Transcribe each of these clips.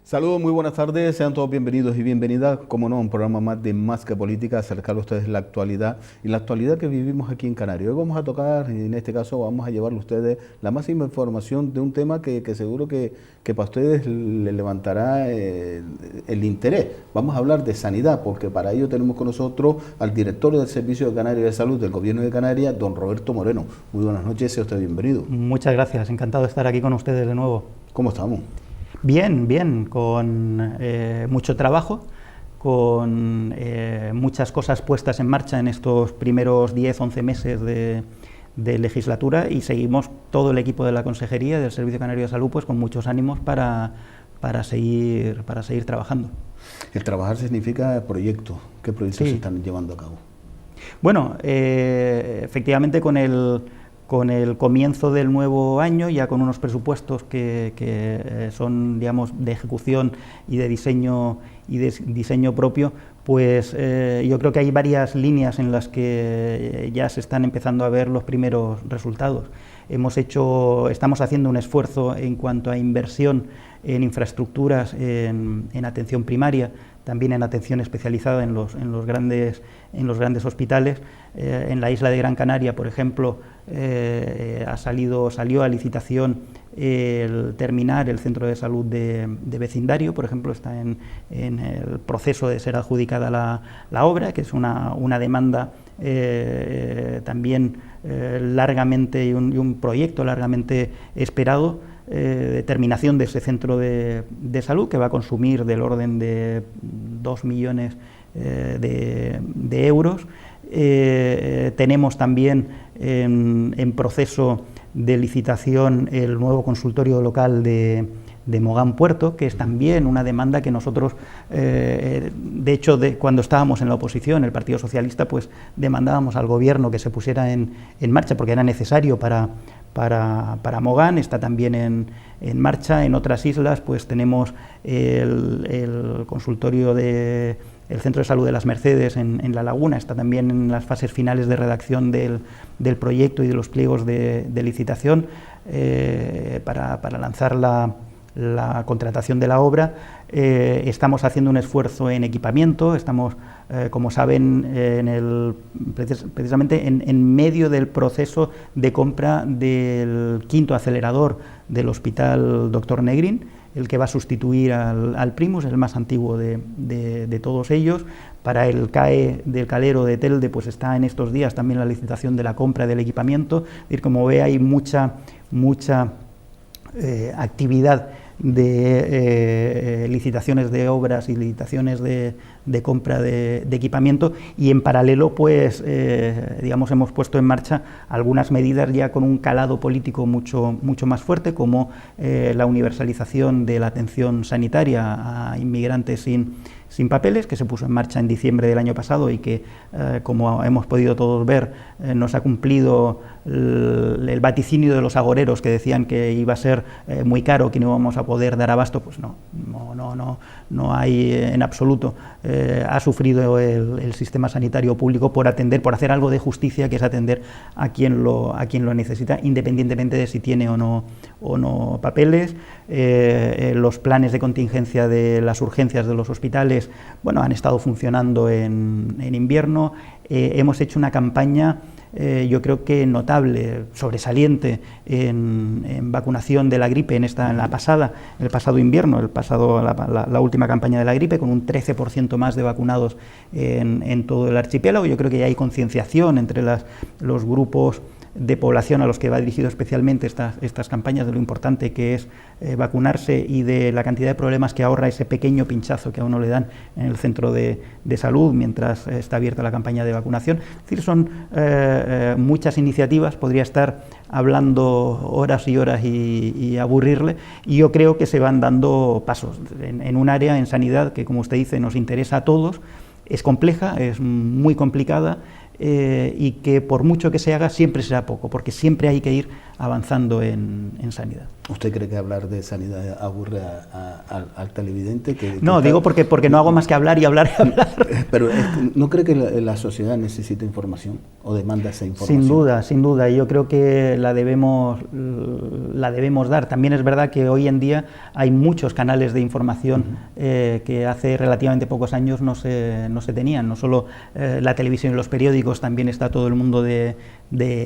Saludos, muy buenas tardes, sean todos bienvenidos y bienvenidas, como no, un programa más de Más que Política, acercar a ustedes la actualidad y la actualidad que vivimos aquí en Canarias. Hoy vamos a tocar, y en este caso vamos a llevarle a ustedes la máxima información de un tema que seguro que para ustedes les levantará el interés. Vamos a hablar de sanidad, porque para ello tenemos con nosotros al director del Servicio de Canarias de Salud del Gobierno de Canarias, don Roberto Moreno. Muy buenas noches, sea usted bienvenido. Muchas gracias, encantado de estar aquí con ustedes de nuevo. ¿Cómo estamos? Bien, bien, con mucho trabajo, con muchas cosas puestas en marcha en estos primeros 10-11 meses de legislatura, y seguimos todo el equipo de la Consejería del Servicio Canario de Salud pues con muchos ánimos para seguir trabajando. El trabajar significa proyectos. ¿Qué proyectos se están llevando a cabo? Bueno, efectivamente con el comienzo del nuevo año, ya con unos presupuestos que son, digamos, de ejecución y de diseño propio, pues yo creo que hay varias líneas en las que ya se están empezando a ver los primeros resultados. Estamos haciendo un esfuerzo en cuanto a inversión en infraestructuras, en atención primaria, también en atención especializada en los grandes hospitales. En la isla de Gran Canaria, por ejemplo, salió a licitación el terminar el centro de salud de vecindario. Por ejemplo, está en el proceso de ser adjudicada la obra, que es una demanda también largamente y un proyecto largamente esperado, de terminación de ese centro de salud, que va a consumir del orden de 2 millones de euros. Tenemos también en proceso de licitación el nuevo consultorio local de Mogán Puerto, que es también una demanda que nosotros, de hecho, cuando estábamos en la oposición, el Partido Socialista, pues demandábamos al Gobierno que se pusiera en marcha, porque era necesario para Mogán. Está también en marcha. En otras islas pues tenemos el consultorio el Centro de Salud de las Mercedes en La Laguna, está también en las fases finales de redacción del proyecto y de los pliegos de licitación para lanzar la contratación de la obra. Estamos haciendo un esfuerzo en equipamiento, estamos, como saben, precisamente en medio del proceso de compra del 5º acelerador del Hospital Dr. Negrín, el que va a sustituir al Primus, el más antiguo de todos ellos. Para el CAE del Calero de Telde, pues está en estos días también la licitación de la compra del equipamiento. Es decir, como ve, hay mucha actividad de licitaciones de obras y licitaciones de compra de equipamiento, y en paralelo pues digamos, hemos puesto en marcha algunas medidas ya con un calado político mucho más fuerte, como la universalización de la atención sanitaria a inmigrantes sin papeles, que se puso en marcha en diciembre del año pasado y que, como hemos podido todos ver, nos ha cumplido el vaticinio de los agoreros, que decían que iba a ser muy caro, que no íbamos a poder dar abasto. Pues no hay en absoluto. Ha sufrido el sistema sanitario público por hacer algo de justicia, que es atender a quien lo necesita, independientemente de si tiene o no papeles. Los planes de contingencia de las urgencias de los hospitales, bueno, han estado funcionando en invierno. Hemos hecho una campaña, yo creo que notable, sobresaliente, en vacunación de la gripe el pasado invierno, la última campaña de la gripe, con un 13% más de vacunados en todo el archipiélago. Yo creo que ya hay concienciación entre los grupos de población a los que va dirigido especialmente estas campañas, de lo importante que es vacunarse y de la cantidad de problemas que ahorra ese pequeño pinchazo que a uno le dan en el centro de salud mientras está abierta la campaña de vacunación. Es decir, son muchas iniciativas, podría estar hablando horas y horas y aburrirle, y yo creo que se van dando pasos en un área, en sanidad, que, como usted dice, nos interesa a todos. Es compleja, es muy complicada, y que por mucho que se haga siempre será poco, porque siempre hay que ir avanzando en sanidad. ¿Usted cree que hablar de sanidad aburre al televidente? No, digo porque no hago más que hablar y hablar y hablar. Pero ¿no cree que la sociedad necesita información o demanda esa información? Sin duda. Yo creo que la debemos dar. También es verdad que hoy en día hay muchos canales de información que hace relativamente pocos años no se tenían. No solo la televisión y los periódicos, también está todo el mundo de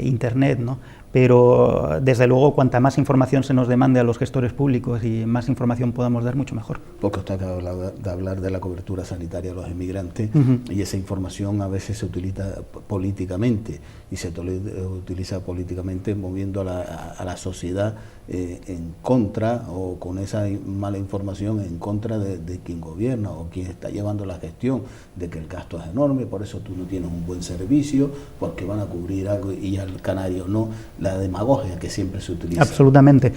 Internet, ¿no? Pero desde luego cuanta más información se nos demande a los gestores públicos y más información podamos dar, mucho mejor. Porque usted acaba de hablar de la cobertura sanitaria de los inmigrantes y esa información a veces se utiliza políticamente y se utiliza políticamente moviendo a la sociedad en contra o con esa mala información en contra de quien gobierna o quien está llevando la gestión, de que el gasto es enorme, por eso tú no tienes un buen servicio, porque van a cubrir algo y al canario no. La demagogia que siempre se utiliza. Absolutamente.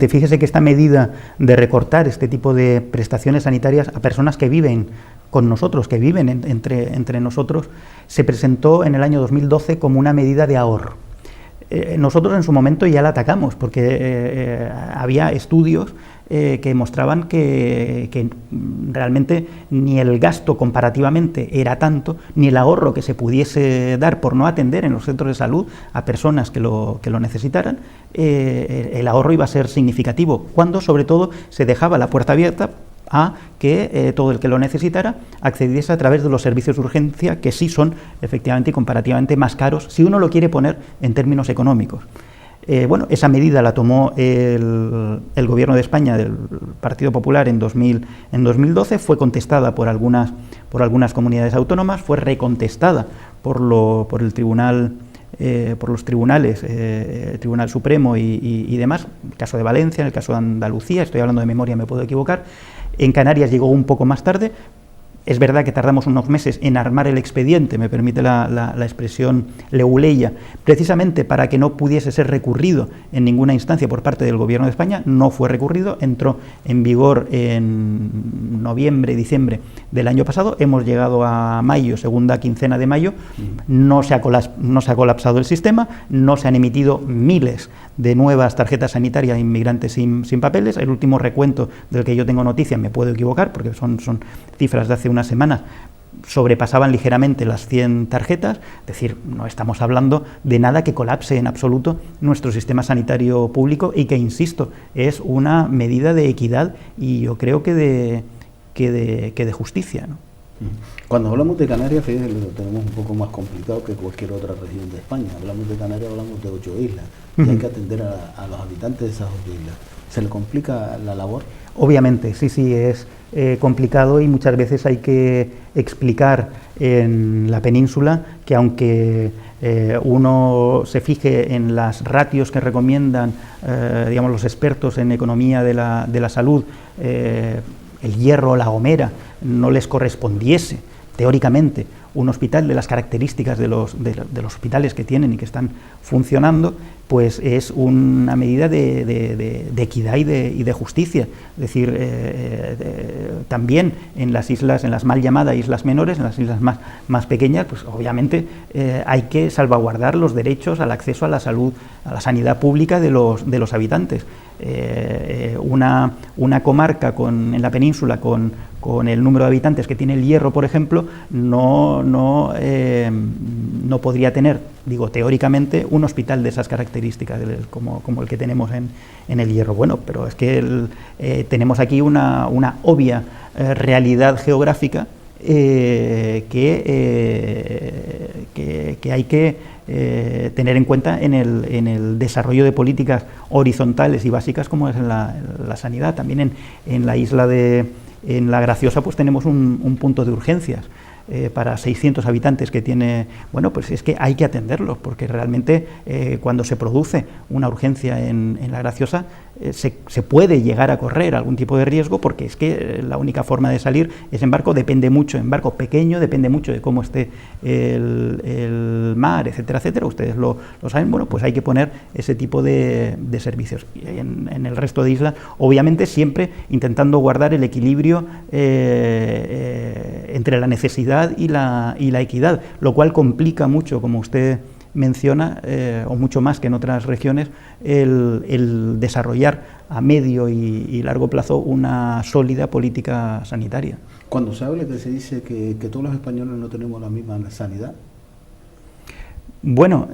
Fíjese que esta medida de recortar este tipo de prestaciones sanitarias a personas que viven con nosotros, que viven entre nosotros, se presentó en el año 2012 como una medida de ahorro. Nosotros en su momento ya la atacamos, porque había estudios que mostraban que realmente ni el gasto comparativamente era tanto, ni el ahorro que se pudiese dar por no atender en los centros de salud a personas que lo necesitaran, el ahorro iba a ser significativo, cuando sobre todo se dejaba la puerta abierta a que todo el que lo necesitara accediese a través de los servicios de urgencia, que sí son efectivamente y comparativamente más caros si uno lo quiere poner en términos económicos. Esa medida la tomó el Gobierno de España del Partido Popular en 2012, fue contestada por algunas comunidades autónomas, fue recontestada por el Tribunal, por los tribunales, el Tribunal Supremo y demás, en el caso de Valencia, en el caso de Andalucía, estoy hablando de memoria, me puedo equivocar. En Canarias llegó un poco más tarde. Es verdad que tardamos unos meses en armar el expediente, me permite la expresión leguleya, precisamente para que no pudiese ser recurrido en ninguna instancia por parte del Gobierno de España. No fue recurrido, entró en vigor en noviembre, diciembre del año pasado. Hemos llegado a mayo, segunda quincena de mayo, no se ha colapsado el sistema, no se han emitido miles de nuevas tarjetas sanitarias a inmigrantes sin papeles. El último recuento del que yo tengo noticia, me puedo equivocar porque son cifras de hace unas semanas, sobrepasaban ligeramente las 100 tarjetas, es decir, no estamos hablando de nada que colapse en absoluto nuestro sistema sanitario público y que, insisto, es una medida de equidad y yo creo que de justicia, ¿no? Cuando hablamos de Canarias, fíjense, lo tenemos un poco más complicado que cualquier otra región de España. Hablamos de Canarias, hablamos de 8 islas y hay que atender a los habitantes de esas 8 islas. ¿Se le complica la labor? Obviamente, sí, es complicado y muchas veces hay que explicar en la península que aunque uno se fije en las ratios que recomiendan los expertos en economía de la salud, el Hierro o La Gomera no les correspondiese teóricamente un hospital de las características de los hospitales que tienen y que están funcionando, pues es una medida de equidad y de justicia. Es decir, también en las islas, en las mal llamadas islas menores, en las islas más pequeñas, pues obviamente hay que salvaguardar los derechos al acceso a la salud, a la sanidad pública de los habitantes. Una comarca en la península con el número de habitantes que tiene el Hierro, por ejemplo, no podría tener, digo teóricamente, un hospital de esas características como el que tenemos en el Hierro. Bueno, pero es que tenemos aquí una obvia realidad geográfica que hay que tener en cuenta en el desarrollo de políticas horizontales y básicas como es en la sanidad. También en la isla en La Graciosa pues tenemos un punto de urgencias para 600 habitantes que tiene. Bueno, pues es que hay que atenderlos, porque realmente cuando se produce una urgencia en La Graciosa se puede llegar a correr algún tipo de riesgo, porque es que la única forma de salir es en barco, depende mucho, en barco pequeño, depende mucho de cómo esté el mar, etcétera, etcétera. Ustedes lo saben. Bueno, pues hay que poner ese tipo de servicios. Y en el resto de islas, obviamente siempre intentando guardar el equilibrio entre la necesidad y la equidad, lo cual complica mucho, como usted menciona, o mucho más que en otras regiones, el desarrollar a medio y largo plazo una sólida política sanitaria. Cuando se habla, que se dice que todos los españoles no tenemos la misma sanidad. Bueno,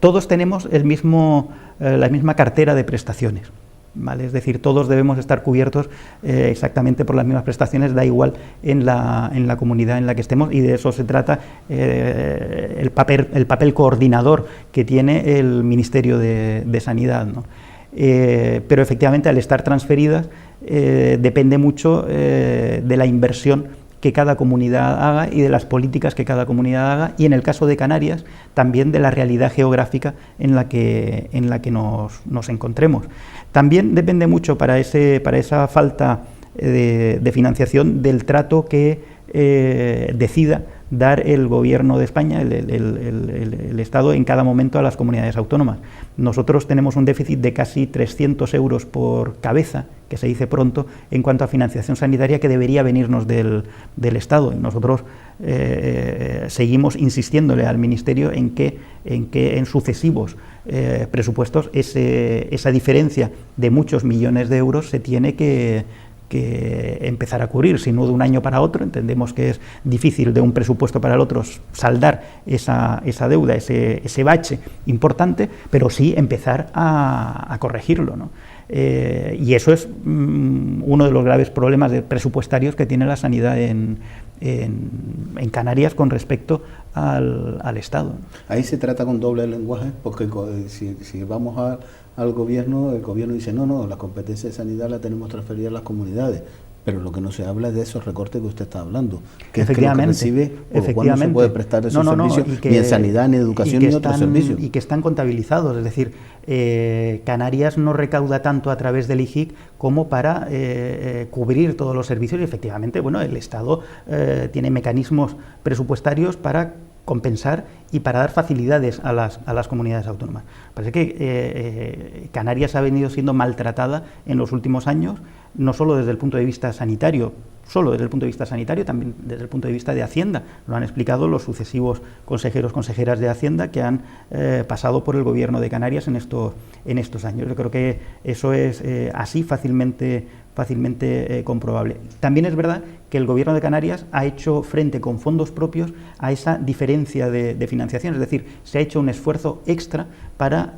todos tenemos la misma cartera de prestaciones, ¿vale? Es decir, todos debemos estar cubiertos exactamente por las mismas prestaciones, da igual en la comunidad en la que estemos, y de eso se trata el papel coordinador que tiene el Ministerio de Sanidad, ¿no? Pero efectivamente, al estar transferidas, depende mucho de la inversión que cada comunidad haga y de las políticas que cada comunidad haga, y en el caso de Canarias también de la realidad geográfica en la que nos encontremos. También depende mucho para esa falta de financiación del trato que decida dar el Gobierno de España, el Estado, en cada momento a las comunidades autónomas. Nosotros tenemos un déficit de casi 300 euros por cabeza, que se dice pronto, en cuanto a financiación sanitaria, que debería venirnos del Estado. Y nosotros seguimos insistiéndole al Ministerio en que en sucesivos presupuestos esa diferencia de muchos millones de euros se tiene que empezar a cubrir, si no de un año para otro. Entendemos que es difícil de un presupuesto para el otro saldar esa deuda, ese bache importante, pero sí empezar a corregirlo, ¿no? Y eso es uno de los graves problemas presupuestarios que tiene la sanidad en Canarias con respecto al Estado. Ahí se trata con doble lenguaje, porque si vamos al gobierno, el gobierno dice no, la competencia de sanidad la tenemos transferida a las comunidades, pero lo que no se habla es de esos recortes que usted está hablando, que es que lo que recibe, por lo cual no se puede prestar esos servicios, ni en sanidad, ni en educación, ni en otros servicios. Y que están contabilizados, es decir, Canarias no recauda tanto a través del IGIC como para cubrir todos los servicios, y efectivamente, bueno, el Estado tiene mecanismos presupuestarios para compensar y para dar facilidades a las comunidades autónomas. Parece que Canarias ha venido siendo maltratada en los últimos años, no solo desde el punto de vista sanitario, también desde el punto de vista de Hacienda. Lo han explicado los sucesivos consejeras de Hacienda que han pasado por el Gobierno de Canarias en estos años. Yo creo que eso es así fácilmente comprobable. También es verdad que el Gobierno de Canarias ha hecho frente con fondos propios a esa diferencia de financiación, es decir, se ha hecho un esfuerzo extra para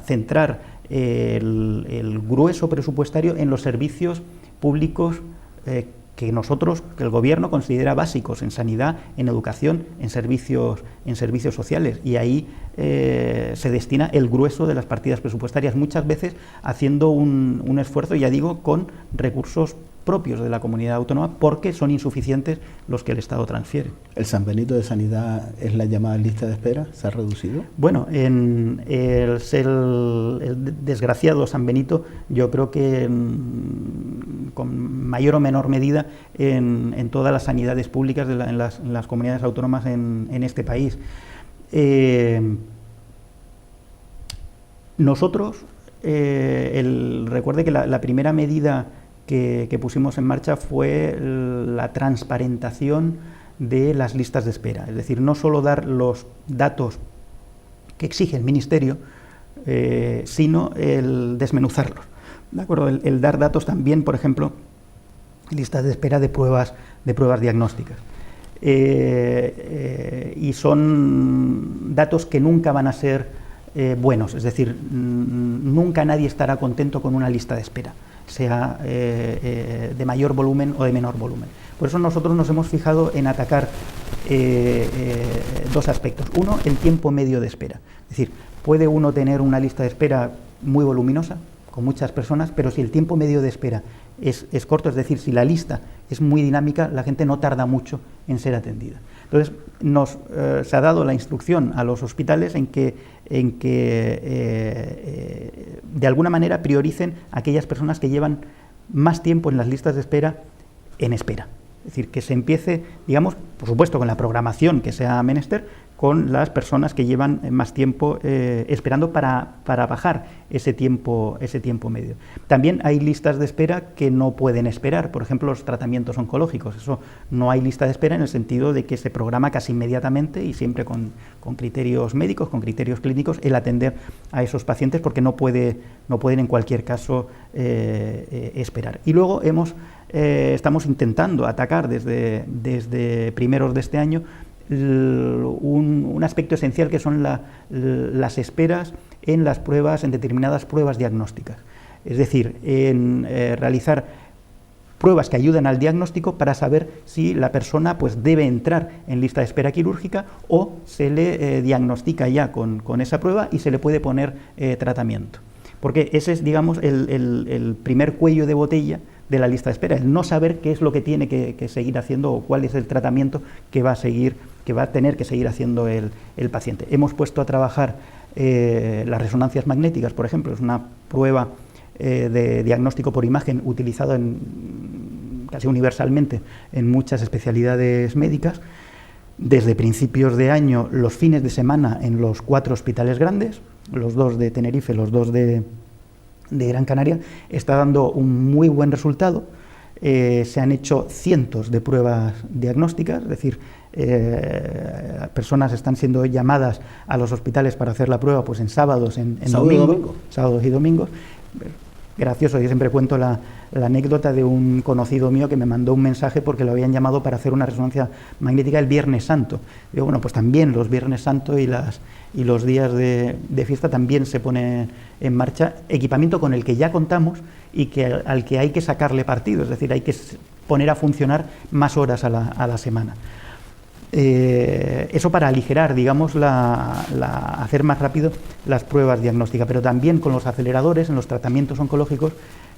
centrar el grueso presupuestario en los servicios públicos que el Gobierno considera básicos, en sanidad, en educación, en servicios sociales, y ahí se destina el grueso de las partidas presupuestarias, muchas veces haciendo un esfuerzo, ya digo, con recursos propios de la comunidad autónoma, porque son insuficientes los que el Estado transfiere. ¿El San Benito de Sanidad es la llamada lista de espera? ¿Se ha reducido? Bueno, en el desgraciado San Benito, yo creo que con mayor o menor medida en todas las sanidades públicas en las comunidades autónomas en este país. Nosotros, recuerde que la primera medida que pusimos en marcha fue la transparentación de las listas de espera, es decir, no solo dar los datos que exige el Ministerio, sino el desmenuzarlos, ¿de acuerdo? El dar datos también, por ejemplo, listas de espera de pruebas diagnósticas. Y son datos que nunca van a ser buenos, es decir, nunca nadie estará contento con una lista de espera, sea de mayor volumen o de menor volumen. Por eso nosotros nos hemos fijado en atacar dos aspectos. Uno, el tiempo medio de espera. Es decir, puede uno tener una lista de espera muy voluminosa, con muchas personas, pero si el tiempo medio de espera es corto, es decir, si la lista es muy dinámica, la gente no tarda mucho en ser atendida. Entonces, se ha dado la instrucción a los hospitales en que de alguna manera prioricen a aquellas personas que llevan más tiempo en las listas de espera Es decir, que se empiece, digamos, por supuesto con la programación que sea menester, con las personas que llevan más tiempo esperando para bajar ese tiempo medio. También hay listas de espera que no pueden esperar, por ejemplo, los tratamientos oncológicos. Eso no hay lista de espera en el sentido de que se programa casi inmediatamente y siempre con criterios médicos, con criterios clínicos, el atender a esos pacientes porque no pueden en cualquier caso esperar. Y luego estamos intentando atacar desde primeros de este año un aspecto esencial que son las esperas en determinadas pruebas diagnósticas. Es decir, en realizar pruebas que ayuden al diagnóstico para saber si la persona pues, debe entrar en lista de espera quirúrgica o se le diagnostica ya con esa prueba y se le puede poner tratamiento. Porque ese es, digamos, el primer cuello de botella de la lista de espera, el no saber qué es lo que tiene que seguir haciendo o cuál es el tratamiento que va a tener que seguir haciendo el paciente. Hemos puesto a trabajar las resonancias magnéticas, por ejemplo, es una prueba de diagnóstico por imagen utilizado casi universalmente en muchas especialidades médicas. Desde principios de año, los fines de semana en los 4 hospitales grandes, los 2 de Tenerife, los 2 de Gran Canaria, está dando un muy buen resultado. Se han hecho cientos de pruebas diagnósticas, es decir, personas están siendo llamadas a los hospitales para hacer la prueba pues en sábados, en domingo, sábados y domingos. Gracioso, yo siempre cuento la anécdota de un conocido mío que me mandó un mensaje porque lo habían llamado para hacer una resonancia magnética el Viernes Santo. Digo, bueno, pues también los Viernes Santo y los días de fiesta también se pone en marcha equipamiento con el que ya contamos y al que hay que sacarle partido, es decir, hay que poner a funcionar más horas a la semana. Eso para aligerar, digamos, hacer más rápido las pruebas diagnósticas, pero también con los aceleradores en los tratamientos oncológicos,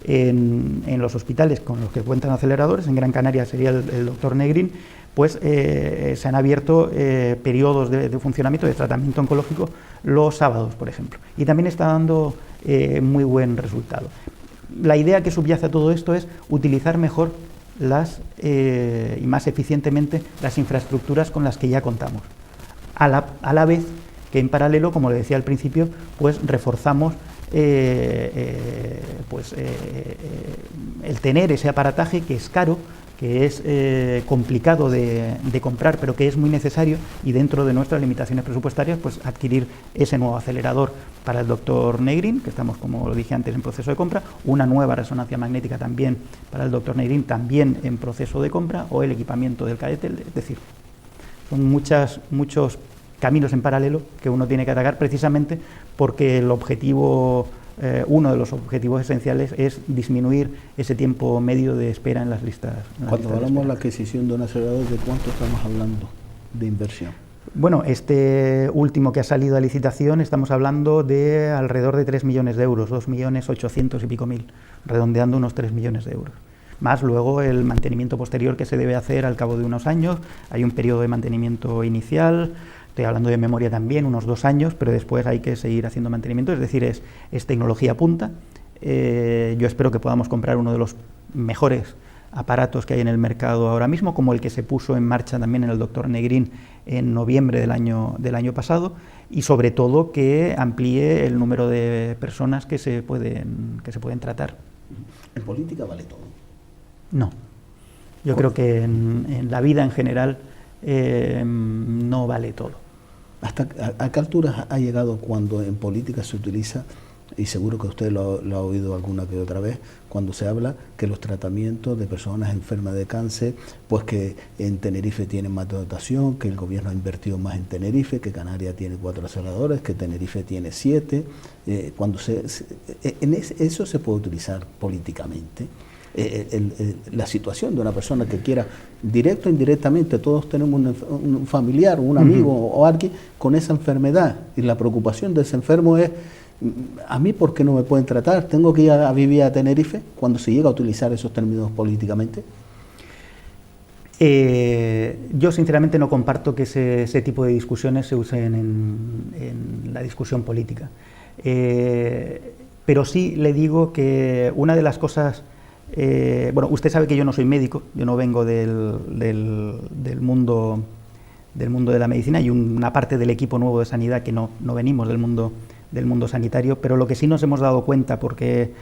en los hospitales con los que cuentan aceleradores, en Gran Canaria sería el doctor Negrín, pues se han abierto periodos de funcionamiento de tratamiento oncológico los sábados, por ejemplo, y también está dando muy buen resultado. La idea que subyace a todo esto es utilizar mejor y más eficientemente las infraestructuras con las que ya contamos, a la vez que en paralelo, como le decía al principio, pues reforzamos el tener ese aparataje que es caro, que es complicado de comprar, pero que es muy necesario, y dentro de nuestras limitaciones presupuestarias, pues adquirir ese nuevo acelerador para el doctor Negrín, que estamos, como lo dije antes, en proceso de compra, una nueva resonancia magnética también para el doctor Negrín, también en proceso de compra, o el equipamiento del caetel. Es decir, son muchos caminos en paralelo que uno tiene que atacar, precisamente porque uno de los objetivos esenciales es disminuir ese tiempo medio de espera en las listas. Cuando hablamos de la adquisición de un acelerador, ¿de cuánto estamos hablando de inversión? Bueno, este último que ha salido a licitación, estamos hablando de alrededor de 3 millones de euros, 2.800.000 y pico, redondeando unos 3 millones de euros. Más luego el mantenimiento posterior que se debe hacer al cabo de unos años. Hay un periodo de mantenimiento inicial, estoy hablando de memoria también, unos 2 años, pero después hay que seguir haciendo mantenimiento, es decir, es tecnología punta. Yo espero que podamos comprar uno de los mejores aparatos que hay en el mercado ahora mismo, como el que se puso en marcha también en el doctor Negrín en noviembre del año pasado, y sobre todo que amplíe el número de personas que se pueden tratar. ¿En política vale todo? No. Yo creo que en la vida en general no vale todo. ¿A qué altura ha llegado cuando en política se utiliza, y seguro que usted lo ha oído alguna que otra vez, cuando se habla que los tratamientos de personas enfermas de cáncer, pues que en Tenerife tienen más dotación, que el gobierno ha invertido más en Tenerife, que Canarias tiene 4 aceleradores, que Tenerife tiene 7, eso se puede utilizar políticamente? La situación de una persona que quiera, directo o indirectamente, todos tenemos un familiar, un amigo o alguien con esa enfermedad, y la preocupación de ese enfermo es: ¿a mí por qué no me pueden tratar? ¿Tengo que ir a vivir a Tenerife? Cuando se llega a utilizar esos términos políticamente. Yo sinceramente no comparto que ese tipo de discusiones se usen en la discusión política. Pero sí le digo que una de las cosas... bueno, usted sabe que yo no soy médico, yo no vengo del mundo de la medicina y una parte del equipo nuevo de sanidad que no venimos del mundo sanitario, pero lo que sí nos hemos dado cuenta, porque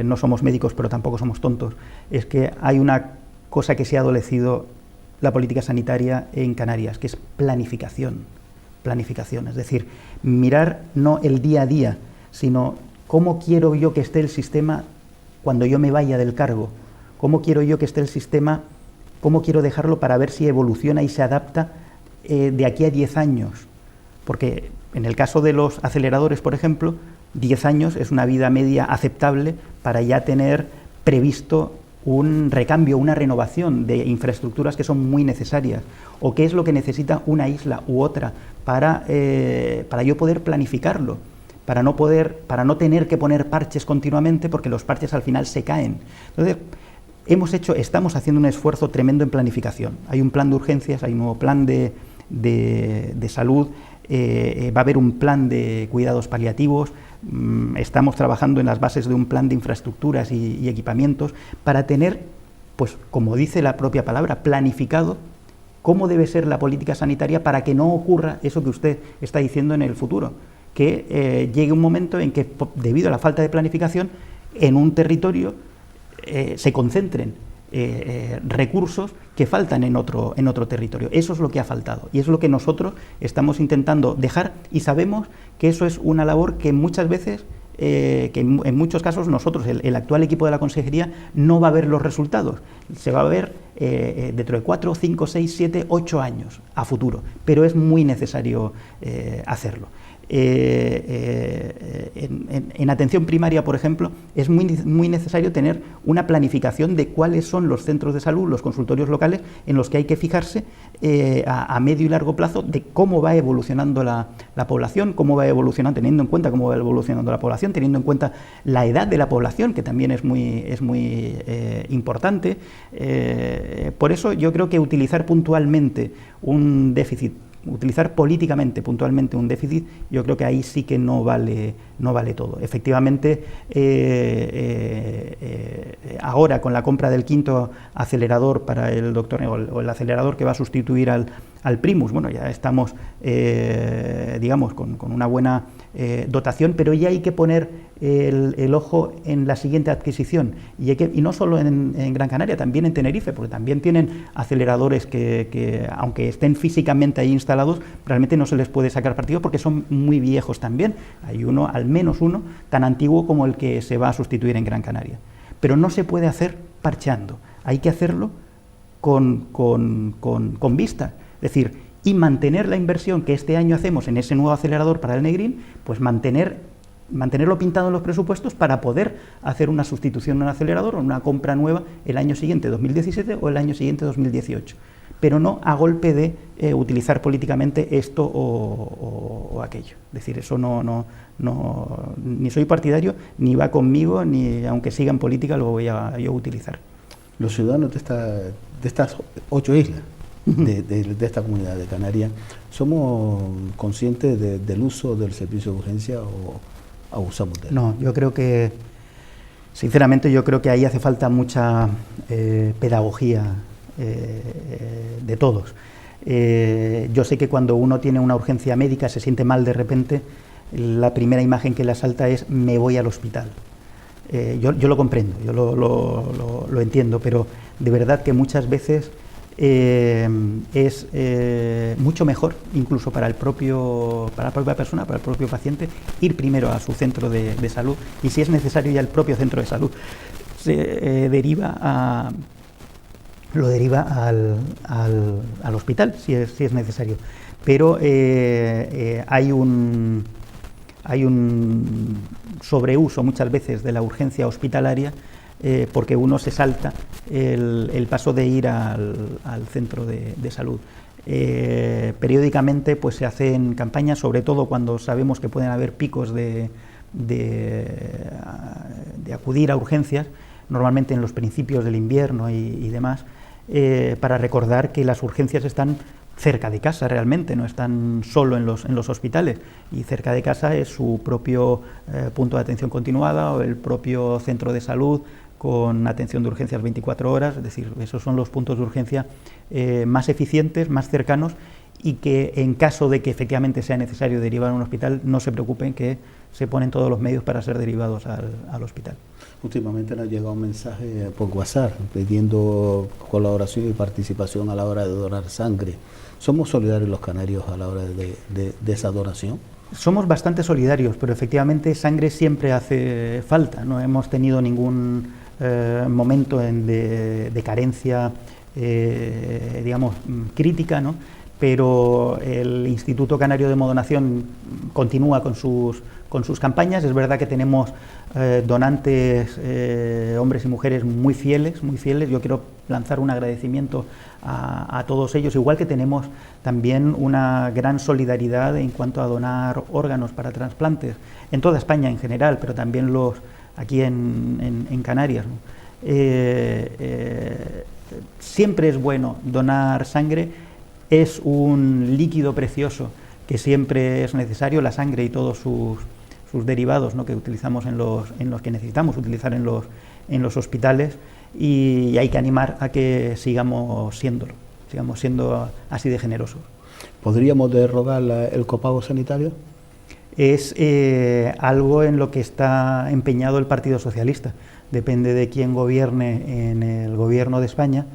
no somos médicos pero tampoco somos tontos, es que hay una cosa que se ha adolecido la política sanitaria en Canarias, que es planificación, es decir, mirar no el día a día, sino cómo quiero yo que esté el sistema cuando yo me vaya del cargo, cómo quiero yo que esté el sistema, cómo quiero dejarlo para ver si evoluciona y se adapta de aquí a 10 años, porque en el caso de los aceleradores, por ejemplo, 10 años es una vida media aceptable para ya tener previsto un recambio, una renovación de infraestructuras que son muy necesarias, o qué es lo que necesita una isla u otra para yo poder planificarlo, para no tener que poner parches continuamente, porque los parches al final se caen. Entonces, estamos haciendo un esfuerzo tremendo en planificación. Hay un plan de urgencias, hay un nuevo plan de salud, va a haber un plan de cuidados paliativos, estamos trabajando en las bases de un plan de infraestructuras y equipamientos para tener, pues como dice la propia palabra, planificado cómo debe ser la política sanitaria para que no ocurra eso que usted está diciendo en el futuro, que llegue un momento en que, debido a la falta de planificación, en un territorio se concentren recursos que faltan en otro territorio. Eso es lo que ha faltado y es lo que nosotros estamos intentando dejar, y sabemos que eso es una labor que muchas veces, que en muchos casos nosotros, el actual equipo de la consejería, no va a ver los resultados. Se va a ver dentro de 4, 5, 6, 7, 8 años a futuro, pero es muy necesario hacerlo. En atención primaria, por ejemplo, es muy necesario tener una planificación de cuáles son los centros de salud, los consultorios locales, en los que hay que fijarse a medio y largo plazo de cómo va evolucionando la población, cómo va evolucionando, teniendo en cuenta cómo va evolucionando la población, teniendo en cuenta la edad de la población, que también es muy importante. Por eso yo creo que utilizar políticamente, puntualmente un déficit, yo creo que ahí sí que no vale todo. Efectivamente, ahora con la compra del 5º acelerador para el doctor, o el acelerador que va a sustituir al Primus, bueno, ya estamos, digamos, con una buena dotación, pero ya hay que poner el ojo en la siguiente adquisición, y no solo en Gran Canaria, también en Tenerife, porque también tienen aceleradores que aunque estén físicamente ahí instalados, realmente no se les puede sacar partido porque son muy viejos también. Hay al menos uno tan antiguo como el que se va a sustituir en Gran Canaria, pero no se puede hacer parcheando, hay que hacerlo con vista, es decir, y mantener la inversión que este año hacemos en ese nuevo acelerador para el Negrín, pues mantenerlo pintado en los presupuestos para poder hacer una sustitución de un acelerador o una compra nueva el año siguiente, 2017, o el año siguiente, 2018, pero no a golpe de utilizar políticamente esto o aquello. Es decir, eso no, ni soy partidario, ni va conmigo, ni aunque siga en política lo voy a yo utilizar. Los ciudadanos de estas 8 islas, de esta comunidad de Canarias, ¿somos conscientes del uso del servicio de urgencia o abusamos de él? No, yo creo que, sinceramente, ahí hace falta mucha pedagogía de todos. Yo sé que cuando uno tiene una urgencia médica, se siente mal de repente, la primera imagen que le asalta es: me voy al hospital. Yo lo comprendo, yo lo entiendo, pero de verdad que muchas veces es mucho mejor, incluso para la propia persona, para el propio paciente, ir primero a su centro de salud, y si es necesario ya el propio centro de salud lo deriva al hospital, si es necesario. Pero hay un sobreuso muchas veces de la urgencia hospitalaria, porque uno se salta el paso de ir al centro de salud. Periódicamente pues se hacen campañas, sobre todo cuando sabemos que pueden haber picos de acudir a urgencias, normalmente en los principios del invierno y demás, para recordar que las urgencias están cerca de casa realmente, no están solo en los hospitales, y cerca de casa es su propio punto de atención continuada o el propio centro de salud con atención de urgencias 24 horas, es decir, esos son los puntos de urgencia más eficientes, más cercanos, y que en caso de que efectivamente sea necesario derivar a un hospital, no se preocupen, que se ponen todos los medios para ser derivados al hospital. Últimamente nos ha llegado un mensaje por WhatsApp pidiendo colaboración y participación a la hora de donar sangre. ¿Somos solidarios los canarios a la hora de esa donación? Somos bastante solidarios, pero efectivamente sangre siempre hace falta. No hemos tenido ningún momento de carencia, digamos, crítica, ¿no? Pero el Instituto Canario de Hemodonación continúa con sus campañas. Es verdad que tenemos donantes, hombres y mujeres muy fieles. Yo quiero lanzar un agradecimiento a todos ellos, igual que tenemos también una gran solidaridad en cuanto a donar órganos para trasplantes, en toda España en general, pero también los aquí en Canarias, ¿no? Siempre es bueno donar sangre. Es un líquido precioso que siempre es necesario, la sangre y todos sus derivados, ¿no?, que utilizamos en los que necesitamos utilizar en los hospitales, y hay que animar a que sigamos siendo así de generosos. ¿Podríamos derrogar el copago sanitario? Es algo en lo que está empeñado el Partido Socialista. Depende de quién gobierne en el gobierno de España.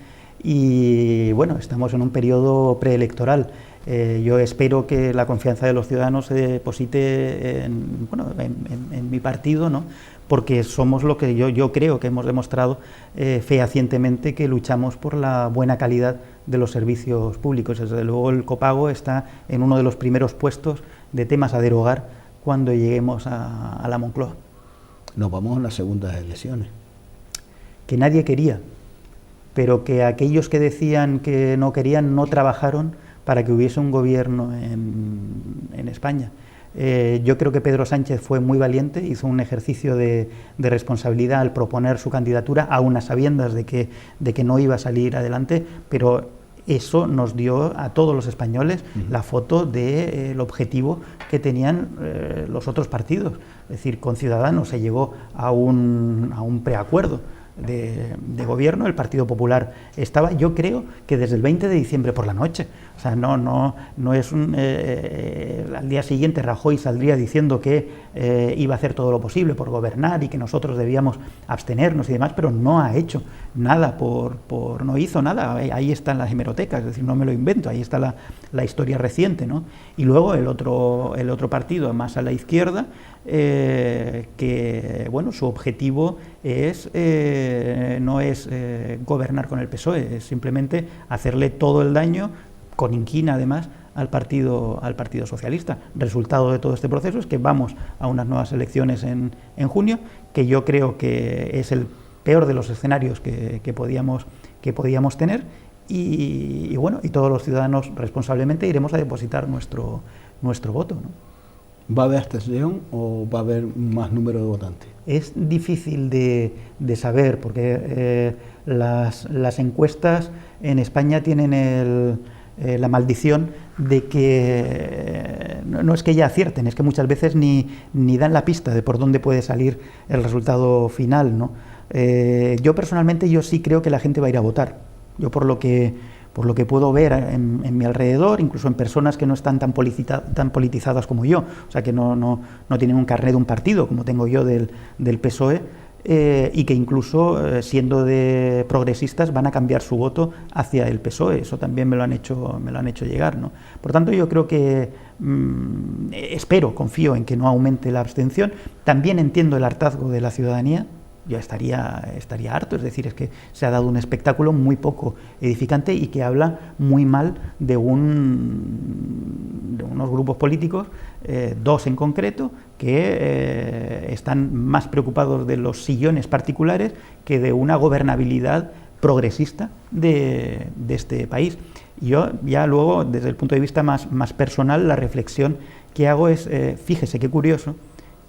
Y bueno, estamos en un periodo preelectoral. Yo espero que la confianza de los ciudadanos se deposite en mi partido, ¿no? Porque somos lo que yo creo que hemos demostrado fehacientemente, que luchamos por la buena calidad de los servicios públicos. Desde luego el copago está en uno de los primeros puestos de temas a derogar cuando lleguemos a la Moncloa. Nos vamos a las segundas elecciones. Que nadie quería, pero que aquellos que decían que no querían no trabajaron para que hubiese un gobierno en España. Yo creo que Pedro Sánchez fue muy valiente, hizo un ejercicio de responsabilidad al proponer su candidatura, aun a sabiendas de que no iba a salir adelante, pero eso nos dio a todos los españoles la foto del objetivo que tenían los otros partidos. Es decir, con Ciudadanos se llegó a un preacuerdo de gobierno. El Partido Popular estaba, yo creo que desde el 20 de diciembre por la noche. O sea, no es al día siguiente Rajoy saldría diciendo que iba a hacer todo lo posible por gobernar y que nosotros debíamos abstenernos y demás, pero no ha hecho nada no hizo nada. Ahí están las hemerotecas, es decir, no me lo invento, ahí está la historia reciente, ¿no? Y luego el otro partido más a la izquierda, que bueno, su objetivo no es gobernar con el PSOE, es simplemente hacerle todo el daño, con inquina además, al Partido Socialista. Resultado de todo este proceso es que vamos a unas nuevas elecciones en junio, que yo creo que es el peor de los escenarios que podíamos tener, y bueno, y todos los ciudadanos responsablemente iremos a depositar nuestro voto, ¿no? ¿Va a haber abstención o va a haber más número de votantes? Es difícil de saber, porque las encuestas en España tienen la maldición de que no es que ya acierten, es que muchas veces ni dan la pista de por dónde puede salir el resultado final, ¿no? Yo personalmente sí creo que la gente va a ir a votar. Yo por lo que puedo ver en mi alrededor, incluso en personas que no están tan politizadas como yo, o sea, que no tienen un carnet de un partido como tengo yo del PSOE, y que incluso siendo de progresistas van a cambiar su voto hacia el PSOE. Eso también me lo han hecho llegar, ¿no? Por tanto, yo creo que confío en que no aumente la abstención. También entiendo el hartazgo de la ciudadanía. Yo estaría harto, es decir, es que se ha dado un espectáculo muy poco edificante y que habla muy mal de unos grupos políticos, dos en concreto, que están más preocupados de los sillones particulares que de una gobernabilidad progresista de este país. Yo ya luego, desde el punto de vista más personal, la reflexión que hago es, fíjese qué curioso,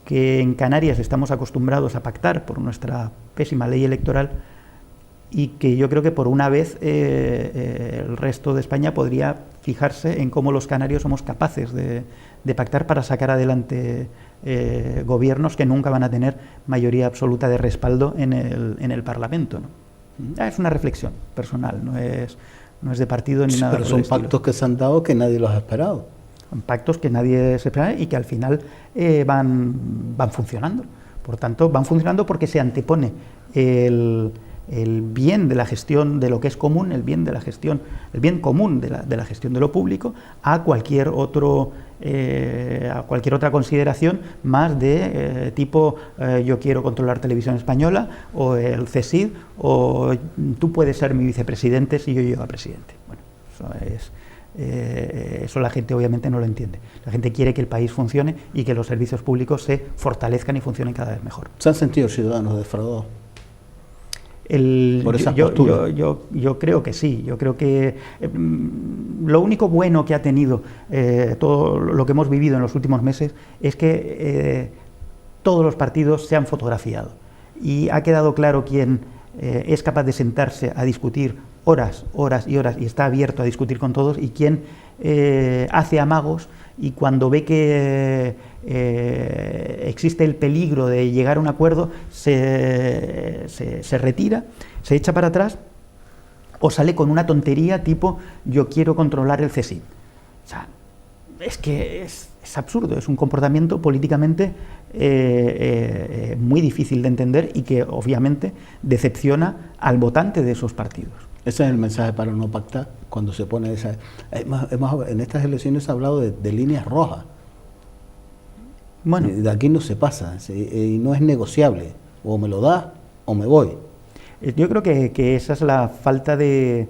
que en Canarias estamos acostumbrados a pactar por nuestra pésima ley electoral, y que yo creo que por una vez el resto de España podría fijarse en cómo los canarios somos capaces de pactar para sacar adelante gobiernos que nunca van a tener mayoría absoluta de respaldo en el Parlamento, ¿no? Es una reflexión personal, no es de partido ni nada. Pero son pactos que se han dado que nadie los ha esperado. Son pactos que nadie se espera y que al final van funcionando. Por tanto, van funcionando porque se antepone el bien de la gestión de lo que es común, el bien común de la gestión de lo público, a cualquier otra consideración más de tipo yo quiero controlar Televisión Española o el CSID o tú puedes ser mi vicepresidente si yo llego a presidente. Bueno, eso la gente obviamente no lo entiende. La gente quiere que el país funcione y que los servicios públicos se fortalezcan y funcionen cada vez mejor. ¿Se han sentido ciudadanos defraudados? Por esas posturas. Yo creo que sí. Yo creo que lo único bueno que ha tenido todo lo que hemos vivido en los últimos meses es que todos los partidos se han fotografiado y ha quedado claro quién es capaz de sentarse a discutir horas y horas y está abierto a discutir con todos y quién hace amagos y cuando ve que existe el peligro de llegar a un acuerdo se retira, se echa para atrás o sale con una tontería tipo yo quiero controlar el CSIC. O sea, es que es absurdo, es un comportamiento políticamente muy difícil de entender y que obviamente decepciona al votante de esos partidos. Ese es el mensaje para no pactar cuando se pone esa... en estas elecciones se ha hablado de líneas rojas. Bueno, de aquí no se pasa y no es negociable. O me lo das o me voy. Yo creo que esa es la falta de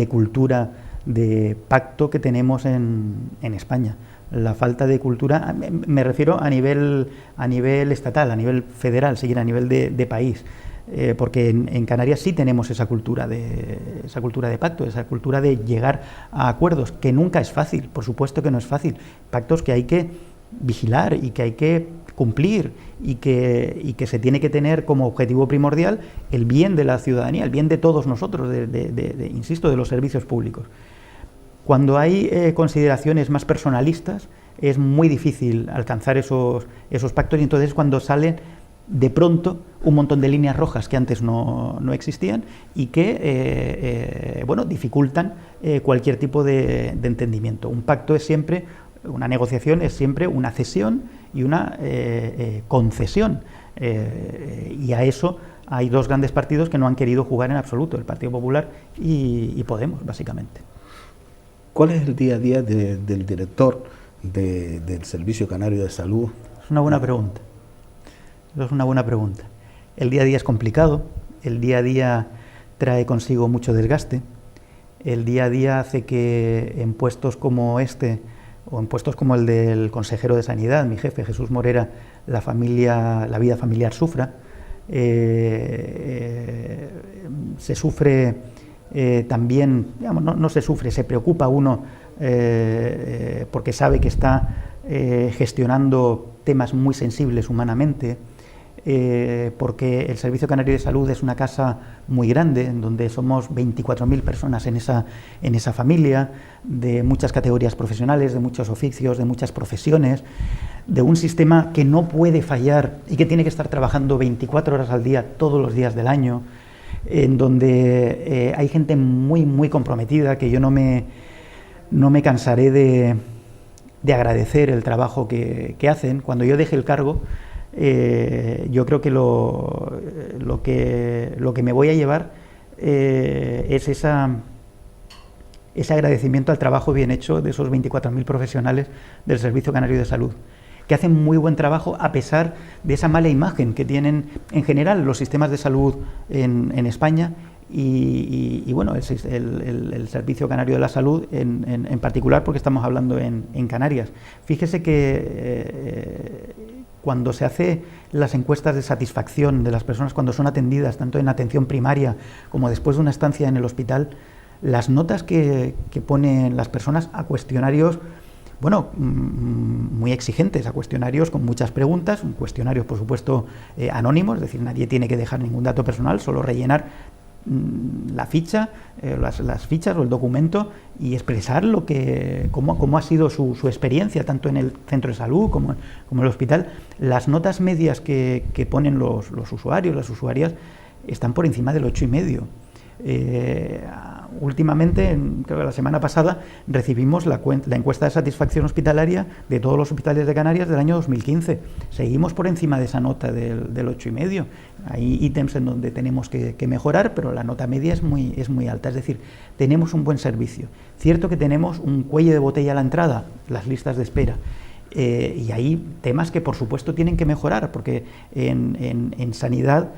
cultura de pacto que tenemos en España. La falta de cultura, me refiero a nivel estatal, a nivel federal, seguir a nivel de país. Porque en Canarias sí tenemos esa cultura de pacto, esa cultura de llegar a acuerdos, que nunca es fácil, por supuesto que no es fácil, pactos que hay que vigilar y que hay que cumplir y que se tiene que tener como objetivo primordial el bien de la ciudadanía, el bien de todos nosotros, insisto, de los servicios públicos. Cuando hay consideraciones más personalistas es muy difícil alcanzar esos pactos y entonces cuando salen de pronto un montón de líneas rojas que antes no existían y que dificultan cualquier tipo de entendimiento. Un pacto es siempre, una negociación es siempre una cesión y una concesión. Y a eso hay dos grandes partidos que no han querido jugar en absoluto, el Partido Popular y Podemos, básicamente. ¿Cuál es el día a día del director del Servicio Canario de Salud? Es una buena pregunta. Es una buena pregunta. El día a día es complicado, el día a día trae consigo mucho desgaste, el día a día hace que en puestos como este o en puestos como el del consejero de Sanidad, mi jefe Jesús Morera, la vida familiar sufra, se sufre también, digamos, no se sufre, se preocupa uno porque sabe que está gestionando temas muy sensibles humanamente, porque el Servicio Canario de Salud es una casa muy grande, en donde somos 24.000 personas en esa familia, de muchas categorías profesionales, de muchos oficios, de muchas profesiones, de un sistema que no puede fallar y que tiene que estar trabajando 24 horas al día, todos los días del año, en donde hay gente muy, muy comprometida, que yo no me cansaré de agradecer el trabajo que hacen. Cuando yo deje el cargo, yo creo que lo que me voy a llevar es ese agradecimiento al trabajo bien hecho de esos 24.000 profesionales del Servicio Canario de Salud, que hacen muy buen trabajo a pesar de esa mala imagen que tienen en general los sistemas de salud en España y bueno, el Servicio Canario de la Salud en particular, porque estamos hablando en Canarias. Fíjese que cuando se hace las encuestas de satisfacción de las personas cuando son atendidas, tanto en atención primaria como después de una estancia en el hospital, las notas que ponen las personas a cuestionarios, bueno, muy exigentes, a cuestionarios con muchas preguntas, cuestionarios por supuesto anónimos, es decir, nadie tiene que dejar ningún dato personal, solo rellenar la ficha, las fichas o el documento y expresar cómo ha sido su experiencia, tanto en el centro de salud como en el hospital. Las notas medias que ponen los usuarios, las usuarias, están por encima del 8,5. Últimamente, creo que la semana pasada, recibimos la encuesta de satisfacción hospitalaria de todos los hospitales de Canarias del año 2015. Seguimos por encima de esa nota del 8,5. Hay ítems en donde tenemos que mejorar, pero la nota media es muy alta. Es decir, tenemos un buen servicio. Cierto que tenemos un cuello de botella a la entrada, las listas de espera. Y hay temas que, por supuesto, tienen que mejorar, porque en sanidad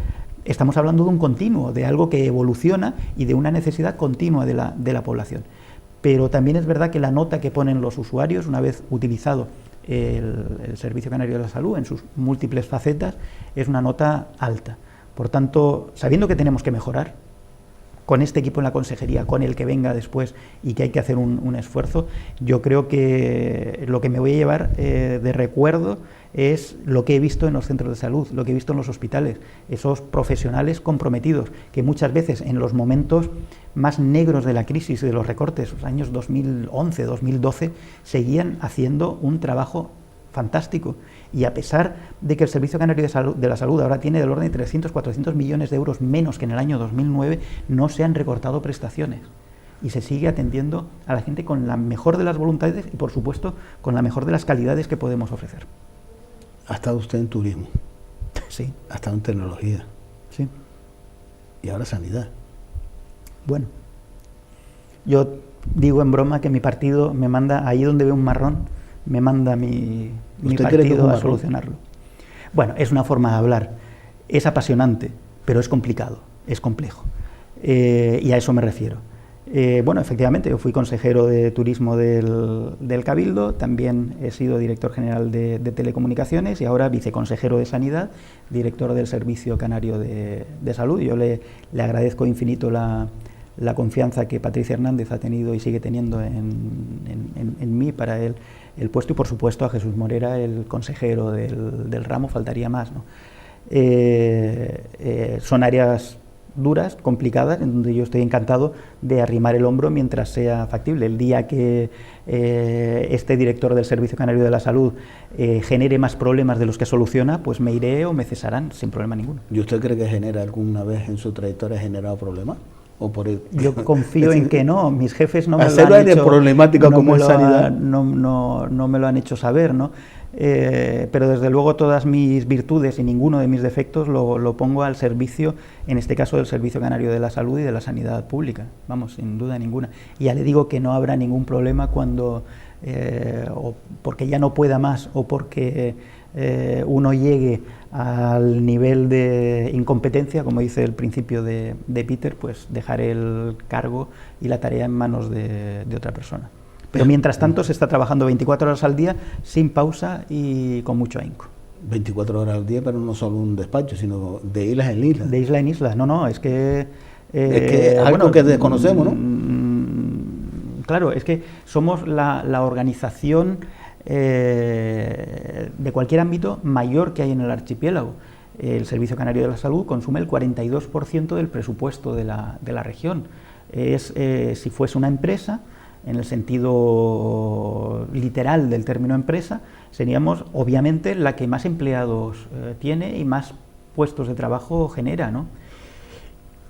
estamos hablando de un continuo, de algo que evoluciona y de una necesidad continua de la población. Pero también es verdad que la nota que ponen los usuarios, una vez utilizado el Servicio Canario de la Salud en sus múltiples facetas, es una nota alta. Por tanto, sabiendo que tenemos que mejorar, con este equipo en la consejería, con el que venga después y que hay que hacer un esfuerzo, yo creo que lo que me voy a llevar de recuerdo es lo que he visto en los centros de salud, lo que he visto en los hospitales, esos profesionales comprometidos que muchas veces en los momentos más negros de la crisis y de los recortes, los años 2011, 2012, seguían haciendo un trabajo fantástico. Y a pesar de que el Servicio Canario de la Salud ahora tiene del orden de 300, 400 millones de euros menos que en el año 2009, no se han recortado prestaciones. Y se sigue atendiendo a la gente con la mejor de las voluntades y, por supuesto, con la mejor de las calidades que podemos ofrecer. ¿Ha estado usted en turismo? Sí. ¿Ha estado en tecnología? Sí. ¿Y ahora sanidad? Bueno, yo digo en broma que mi partido me manda, ahí donde ve un marrón, me manda mi partido a solucionarlo. Bueno, es una forma de hablar. Es apasionante, pero es complicado, es complejo. Y a eso me refiero. Bueno, efectivamente, yo fui consejero de turismo del Cabildo, también he sido director general de telecomunicaciones y ahora viceconsejero de sanidad, director del Servicio Canario de Salud. Yo le agradezco infinito la confianza que Patricia Hernández ha tenido y sigue teniendo en mí para el puesto, y por supuesto a Jesús Morera, el consejero del ramo, faltaría más, ¿no? Son áreas duras, complicadas, en donde yo estoy encantado de arrimar el hombro mientras sea factible. El día que este director del Servicio Canario de la Salud genere más problemas de los que soluciona, pues me iré o me cesarán sin problema ninguno. ¿Y usted cree que genera alguna vez en su trayectoria generado problemas? Yo confío en que no, mis jefes no me lo han hecho, problemática como en sanidad. No me lo han hecho saber, ¿no? Pero desde luego todas mis virtudes y ninguno de mis defectos lo pongo al servicio, en este caso del Servicio Canario de la Salud y de la sanidad pública, vamos, sin duda ninguna. Y ya le digo que no habrá ningún problema cuando, o porque ya no pueda más, o porque uno llegue al nivel de incompetencia, como dice el principio de Peter, pues dejaré el cargo y la tarea en manos de otra persona. Pero mientras tanto se está trabajando 24 horas al día, sin pausa y con mucho ahínco. 24 horas al día, pero no solo un despacho, sino de islas en islas. De isla en isla, no, es que... es algo que desconocemos, ¿no? Claro, es que somos la organización de cualquier ámbito mayor que hay en el archipiélago. El Servicio Canario de la Salud consume el 42% del presupuesto de la región. Si fuese una empresa, en el sentido literal del término empresa, seríamos obviamente la que más empleados tiene y más puestos de trabajo genera, ¿no?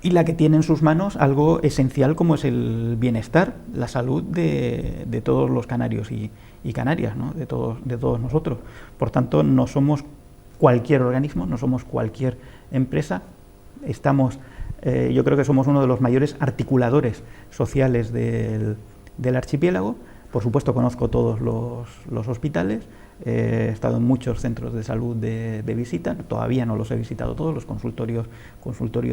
Y la que tiene en sus manos algo esencial como es el bienestar, la salud de todos los canarios y canarias, ¿no? de todos nosotros. Por tanto, no somos cualquier organismo, no somos cualquier empresa, yo creo que somos uno de los mayores articuladores sociales del archipiélago. Por supuesto, conozco todos los hospitales, he estado en muchos centros de salud de visita, todavía no los he visitado todos, los consultorios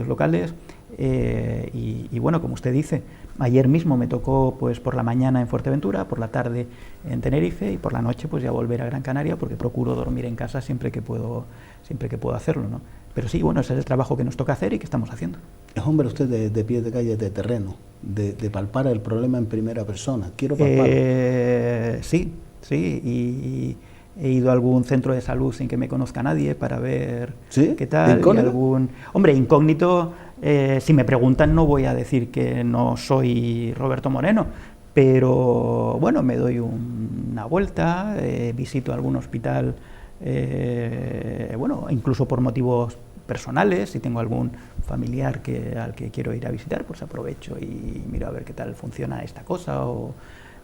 locales, y bueno, como usted dice, ayer mismo me tocó pues por la mañana en Fuerteventura, por la tarde en Tenerife y por la noche pues ya volver a Gran Canaria, porque procuro dormir en casa siempre que puedo hacerlo, ¿no? Pero sí, bueno, ese es el trabajo que nos toca hacer y que estamos haciendo. Es hombre usted de pie de calle, de terreno, de palpar el problema en primera persona. Quiero palpar. Sí, y he ido a algún centro de salud sin que me conozca nadie para ver qué tal. ¿Incógnito? Hombre, incógnito, Si me preguntan, no voy a decir que no soy Roberto Moreno, pero bueno, me doy una vuelta, visito algún hospital, bueno, incluso por motivos personales. Si tengo algún familiar al que quiero ir a visitar, pues aprovecho y miro a ver qué tal funciona esta cosa.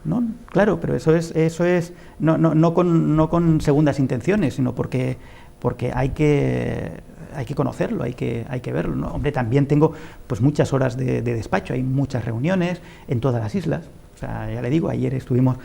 No, claro, pero eso es no con segundas intenciones, sino porque hay que conocerlo, hay que verlo, ¿no? Hombre, también tengo pues muchas horas de despacho, hay muchas reuniones en todas las islas. O sea, ya le digo, ayer estuvimos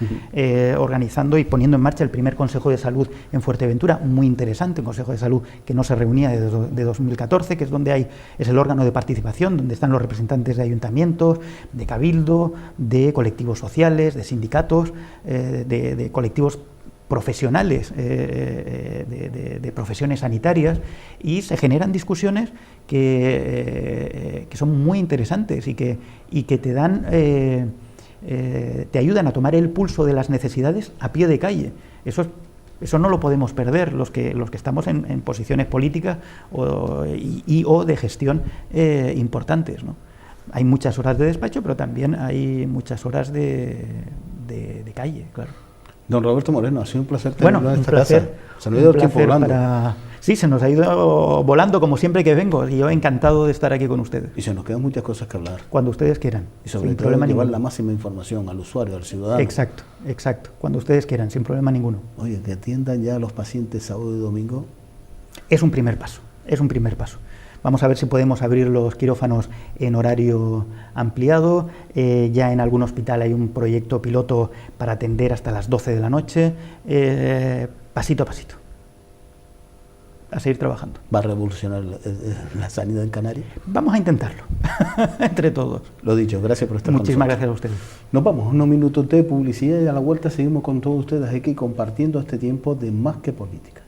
organizando y poniendo en marcha el primer Consejo de Salud en Fuerteventura, muy interesante, un Consejo de Salud que no se reunía de 2014, que es donde es el órgano de participación, donde están los representantes de ayuntamientos, de cabildo, de colectivos sociales, de sindicatos, de colectivos profesionales, de profesiones sanitarias, y se generan discusiones que son muy interesantes y que te dan... te ayudan a tomar el pulso de las necesidades a pie de calle. Eso no lo podemos perder los que estamos en posiciones políticas o de gestión importantes, ¿no? Hay muchas horas de despacho, pero también hay muchas horas de calle, claro. Don Roberto Moreno, ha sido un placer tenerlo en esta casa. Se nos ha ido el tiempo volando. Sí, se nos ha ido volando como siempre que vengo, y yo encantado de estar aquí con ustedes. Y se nos quedan muchas cosas que hablar. Cuando ustedes quieran. Y sobre todo llevar la máxima información al usuario, al ciudadano. Exacto. Cuando ustedes quieran, sin problema ninguno. Oye, que atiendan ya a los pacientes sábado y domingo. Es un primer paso. Vamos a ver si podemos abrir los quirófanos en horario ampliado. Ya en algún hospital hay un proyecto piloto para atender hasta las 12 de la noche. Pasito a pasito. A seguir trabajando. ¿Va a revolucionar la sanidad en Canarias? Vamos a intentarlo, entre todos. Lo dicho, gracias por estar con nosotros. Muchísimas gracias a ustedes. Nos vamos, unos minutos de publicidad y a la vuelta seguimos con todos ustedes aquí compartiendo este tiempo de Más que Política.